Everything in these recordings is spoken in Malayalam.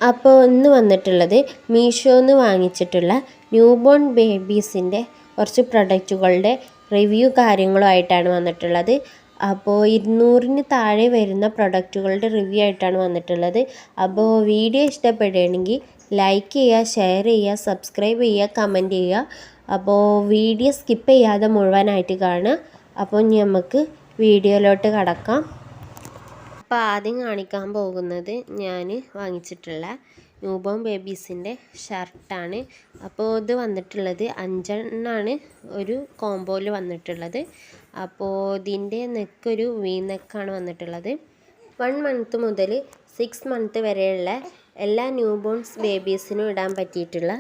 അപ്പോൾ ഇന്ന് വന്നിട്ടുള്ളത് മീഷോന്ന് വാങ്ങിച്ചിട്ടുള്ള ന്യൂ ബോൺ ബേബീസിൻ്റെ കുറച്ച് പ്രൊഡക്റ്റുകളുടെ റിവ്യൂ കാര്യങ്ങളുമായിട്ടാണ് വന്നിട്ടുള്ളത്. അപ്പോൾ 200-ന് താഴെ വരുന്ന പ്രൊഡക്റ്റുകളുടെ റിവ്യൂ ആയിട്ടാണ് വന്നിട്ടുള്ളത്. അപ്പോൾ വീഡിയോ ഇഷ്ടപ്പെടുകയാണെങ്കിൽ ലൈക്ക് ചെയ്യുക, ഷെയർ ചെയ്യുക, സബ്സ്ക്രൈബ് ചെയ്യുക, കമൻറ്റ് ചെയ്യുക. അപ്പോൾ വീഡിയോ സ്കിപ്പ് ചെയ്യാതെ മുഴുവനായിട്ട് കാണുക. അപ്പോൾ നമുക്ക് വീഡിയോയിലോട്ട് കടക്കാം. അപ്പോൾ ആദ്യം കാണിക്കാൻ പോകുന്നത് ഞാൻ വാങ്ങിച്ചിട്ടുള്ള ന്യൂ ബോൺ ബേബീസിൻ്റെ ഷർട്ടാണ്. അപ്പോൾ ഇത് വന്നിട്ടുള്ളത് 5 എണ്ണമാണ് ഒരു കോംബോയിൽ വന്നിട്ടുള്ളത്. അപ്പോൾ ഇതിൻ്റെ നെക്കൊരു വി നെക്കാണ് വന്നിട്ടുള്ളത്. 1 മന്ത് മുതൽ 6 മന്ത് വരെയുള്ള എല്ലാ ന്യൂ ബോൺസ് ബേബീസിനും ഇടാൻ പറ്റിയിട്ടുള്ള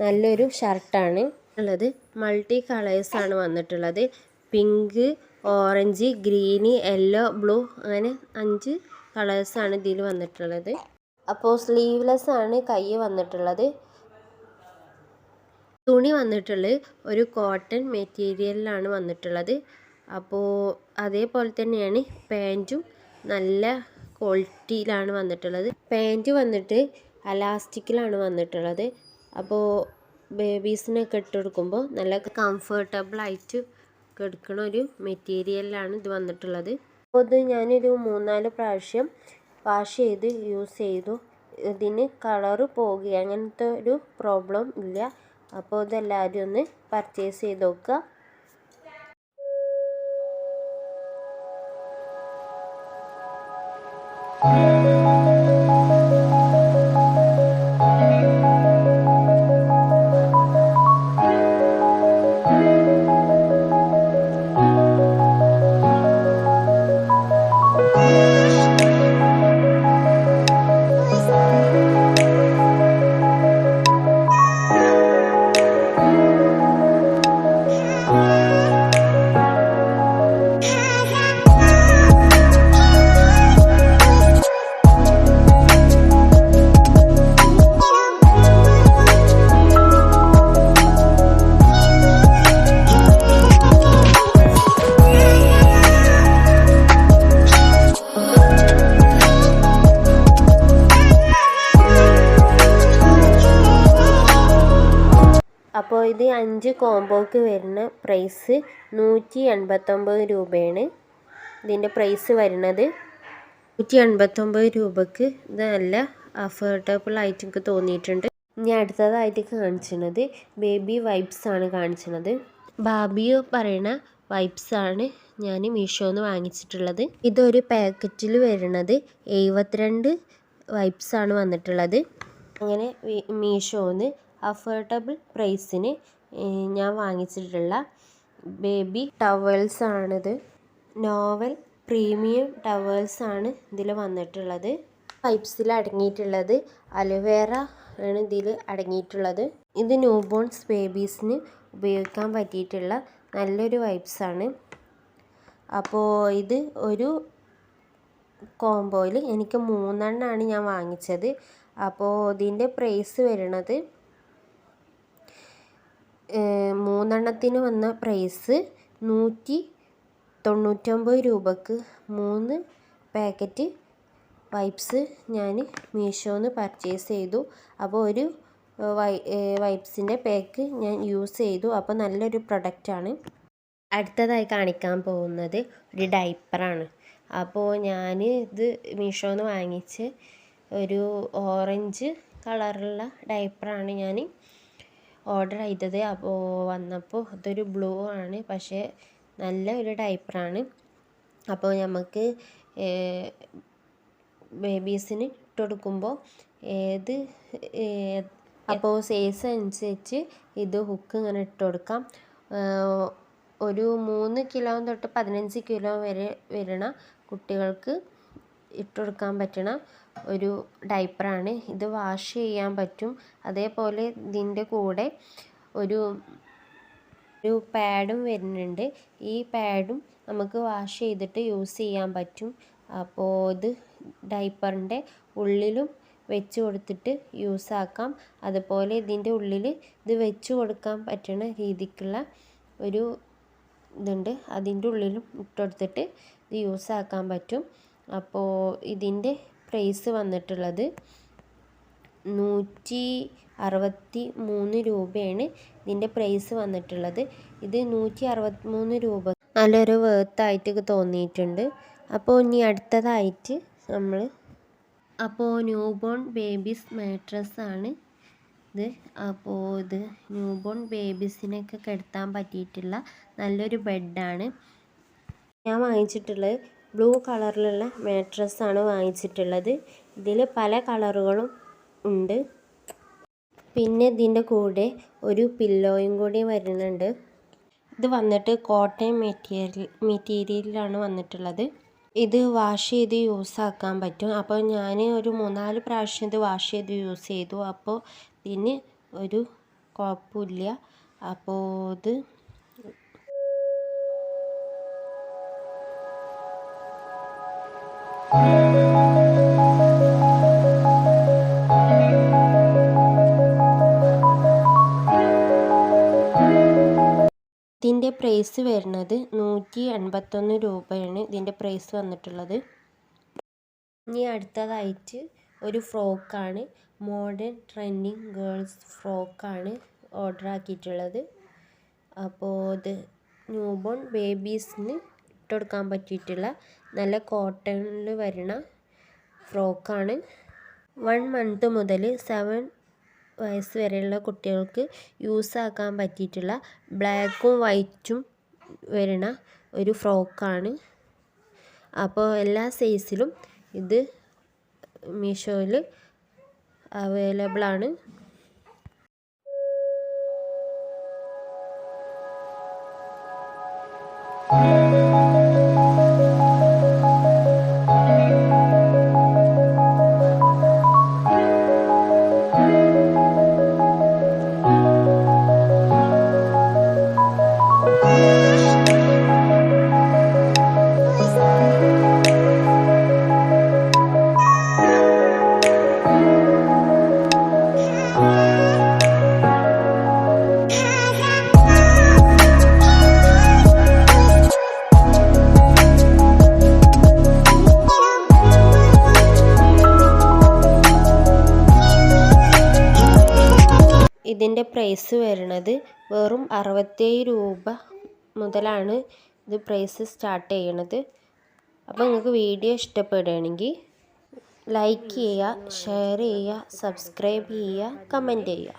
നല്ലൊരു ഷർട്ടാണ് ഉള്ളത്. മൾട്ടി കളേഴ്സാണ് വന്നിട്ടുള്ളത്. Pink, orange, green, yellow, blue അങ്ങനെ 5 കളേഴ്സാണ് ഇതിൽ വന്നിട്ടുള്ളത്. അപ്പോൾ സ്ലീവ്ലെസ് ആണ് കൈ വന്നിട്ടുള്ളത്. തുണി വന്നിട്ടുള്ളത് ഒരു കോട്ടൺ മെറ്റീരിയലിലാണ് വന്നിട്ടുള്ളത്. അപ്പോൾ അതേപോലെ തന്നെയാണ് പാൻറ്റും നല്ല ക്വാളിറ്റിയിലാണ് വന്നിട്ടുള്ളത്. പാൻറ്റ് വന്നിട്ട് അലാസ്റ്റിക്കിലാണ് വന്നിട്ടുള്ളത്. അപ്പോൾ ബേബീസിനൊക്കെ ഇട്ട് കൊടുക്കുമ്പോൾ നല്ല കംഫർട്ടബിളായിട്ട് എടുക്കുന്ന ഒരു മെറ്റീരിയലിലാണ് ഇത് വന്നിട്ടുള്ളത്. അപ്പോൾ ഇത് ഞാനൊരു 3-4 പ്രാവശ്യം വാഷ് ചെയ്ത് യൂസ് ചെയ്തു. ഇതിന് കളറ് പോകുക അങ്ങനത്തെ ഒരു പ്രോബ്ലം ഇല്ല. അപ്പോൾ ഇതെല്ലാവരും ഒന്ന് പർച്ചേസ് ചെയ്ത് നോക്കുക. അപ്പോൾ ഇത് 5 കോംബോക്ക് വരുന്ന പ്രൈസ് 189 രൂപയാണ്. ഇതിൻ്റെ പ്രൈസ് വരുന്നത് 189 രൂപക്ക് ഇത് നല്ല അഫോർഡബിൾ ആയിട്ട് എനിക്ക് തോന്നിയിട്ടുണ്ട്. ഇനി അടുത്തതായിട്ട് കാണിച്ചത് ബേബി വൈപ്സ് ആണ് കാണിച്ചത്. ബാബിയോ പറയുന്ന വൈപ്സ് ആണ് ഞാൻ മീഷോന്ന് വാങ്ങിച്ചിട്ടുള്ളത്. ഇതൊരു പാക്കറ്റിൽ വരുന്നത് 72 വൈപ്സ് ആണ് വന്നിട്ടുള്ളത്. അങ്ങനെ മീഷോന്ന് അഫോർഡബിൾ പ്രൈസിന് ഞാൻ വാങ്ങിച്ചിട്ടുള്ള ബേബി ടവൽസ് ആണിത്. നോവൽ പ്രീമിയം ടവൽസ് ആണ് ഇതിൽ വന്നിട്ടുള്ളത്. വൈപ്സിൽ അടങ്ങിയിട്ടുള്ളത് അലോവേറ ആണ് ഇതിൽ അടങ്ങിയിട്ടുള്ളത്. ഇത് ന്യൂ ബോൺസ് ബേബീസിന് ഉപയോഗിക്കാൻ പറ്റിയിട്ടുള്ള നല്ലൊരു വൈപ്സ് ആണ്. അപ്പോൾ ഇത് ഒരു കോംബോയിൽ എനിക്ക് 3 എണ്ണമാണ് ഞാൻ വാങ്ങിച്ചത്. അപ്പോൾ ഇതിൻ്റെ പ്രൈസ് വരുന്നത് 3 എണ്ണത്തിന് വന്ന പ്രൈസ് 199 രൂപക്ക് 3 പാക്കറ്റ് വൈപ്സ് ഞാൻ മീഷോന്ന് പർച്ചേസ് ചെയ്തു. അപ്പോൾ ഒരു വൈപ്സിൻ്റെ പാക്ക് ഞാൻ യൂസ് ചെയ്തു. അപ്പോൾ നല്ലൊരു പ്രൊഡക്റ്റാണ്. അടുത്തതായി കാണിക്കാൻ പോകുന്നത് ഒരു ഡൈപ്പറാണ്. അപ്പോൾ ഞാൻ ഇത് മീഷോന്ന് വാങ്ങിച്ച് ഒരു ഓറഞ്ച് കളറുള്ള ഡൈപ്പറാണ് ഞാൻ ഓർഡർ ചെയ്തത്. അപ്പോൾ വന്നപ്പോൾ അതൊരു ബ്ലൂ ആണ്, പക്ഷേ നല്ല ഒരു ഡൈപ്പറാണ്. അപ്പോൾ നമുക്ക് ബേബീസിന് ഇട്ട് കൊടുക്കുമ്പോൾ അപ്പോൾ സൈസ് അനുസരിച്ച് ഇത് ഹുക്ക് ഇങ്ങനെ ഇട്ട് കൊടുക്കാം. ഒരു 3 കിലോ തൊട്ട് 15 കിലോ വരെ വരുന്ന കുട്ടികൾക്ക് ഇട്ട് കൊടുക്കാൻ പറ്റണ ഒരു ഡൈപ്പറാണ്. ഇത് വാഷ് ചെയ്യാൻ പറ്റും. അതേപോലെ ഇതിൻ്റെ കൂടെ ഒരു പാഡും വരുന്നുണ്ട്. ഈ പാഡും നമുക്ക് വാഷ് ചെയ്തിട്ട് യൂസ് ചെയ്യാൻ പറ്റും. അപ്പോൾ ഇത് ഡൈപ്പറിൻ്റെ ഉള്ളിലും വെച്ച് കൊടുത്തിട്ട് യൂസ് ആക്കാം. അതുപോലെ ഇതിൻ്റെ ഉള്ളിൽ ഇത് വെച്ച് കൊടുക്കാൻ പറ്റുന്ന രീതിക്കുള്ള ഒരു ഇതുണ്ട്. അതിൻ്റെ ഉള്ളിലും ഇട്ടുകൊടുത്തിട്ട് ഇത് യൂസ് ആക്കാൻ പറ്റും. അപ്പോൾ ഇതിൻ്റെ പ്രൈസ് വന്നിട്ടുള്ളത് 163 രൂപയാണ് ഇതിൻ്റെ പ്രൈസ് വന്നിട്ടുള്ളത്. ഇത് 163 രൂപ നല്ലൊരു വേർത്തായിട്ട് തോന്നിയിട്ടുണ്ട്. അപ്പോൾ ഇനി അടുത്തതായിട്ട് ന്യൂ ബോൺ ബേബീസ് മാട്രസ്സാണ് ഇത്. അപ്പോൾ ഇത് ന്യൂ ബോൺ ബേബീസിനൊക്കെ കിടത്താൻ പറ്റിയിട്ടുള്ള നല്ലൊരു ബെഡാണ്. ഞാൻ വാങ്ങിച്ചിട്ടുള്ളത് ബ്ലൂ കളറിലുള്ള മാട്രസ്സാണ് വാങ്ങിച്ചിട്ടുള്ളത്. ഇതിൽ പല കളറുകളും ഉണ്ട്. പിന്നെ ഇതിൻ്റെ കൂടെ ഒരു പില്ലോയും കൂടി വരുന്നുണ്ട്. ഇത് വന്നിട്ട് കോട്ടൺ മെറ്റീരിയലിലാണ് വന്നിട്ടുള്ളത്. ഇത് വാഷ് ചെയ്ത് യൂസാക്കാൻ പറ്റും. അപ്പോൾ ഞാൻ ഒരു 3-4 പ്രാവശ്യം ഇത് വാഷ് ചെയ്ത് യൂസ് ചെയ്തു. അപ്പോൾ ഇതിന് ഒരു കുഴപ്പമില്ല. അപ്പോൾ ഇത് ഇതിൻ്റെ പ്രൈസ് വരുന്നത് 181 രൂപയാണ് ഇതിൻ്റെ പ്രൈസ് വന്നിട്ടുള്ളത്. ഇനി അടുത്തതായിട്ട് ഒരു ഫ്രോക്കാണ്. മോഡേൺ ട്രെൻഡിങ് ഗേൾസ് ഫ്രോക്കാണ് ഓർഡർ ആക്കിയിട്ടുള്ളത്. അപ്പോൾ ഇത് ന്യൂ ബോൺ ബേബീസിന് ഇട്ടുകൊടുക്കാൻ പറ്റിയിട്ടുള്ള നല്ല കോട്ടണിൽ വരുന്ന ഫ്രോക്കാണ്. 1 മന്ത് മുതൽ 7 വയസ്സ് വരെയുള്ള കുട്ടികൾക്ക് യൂസാക്കാൻ പറ്റിയിട്ടുള്ള ബ്ലാക്കും വൈറ്റും വരുന്ന ഒരു ഫ്രോക്കാണ്. അപ്പോൾ എല്ലാ സൈസിലും ഇത് മീഷോയിൽ അവൈലബിളാണ്. ഇതിൻ്റെ പ്രൈസ് വരുന്നത് വെറും 67 രൂപ മുതലാണ് ഇത് പ്രൈസ് സ്റ്റാർട്ട് ചെയ്യണത്. അപ്പോൾ നിങ്ങൾക്ക് വീഡിയോ ഇഷ്ടപ്പെടുകയാണെങ്കിൽ ലൈക്ക് ചെയ്യുക, ഷെയർ ചെയ്യുക, സബ്സ്ക്രൈബ് ചെയ്യുക, കമൻറ്റ് ചെയ്യുക.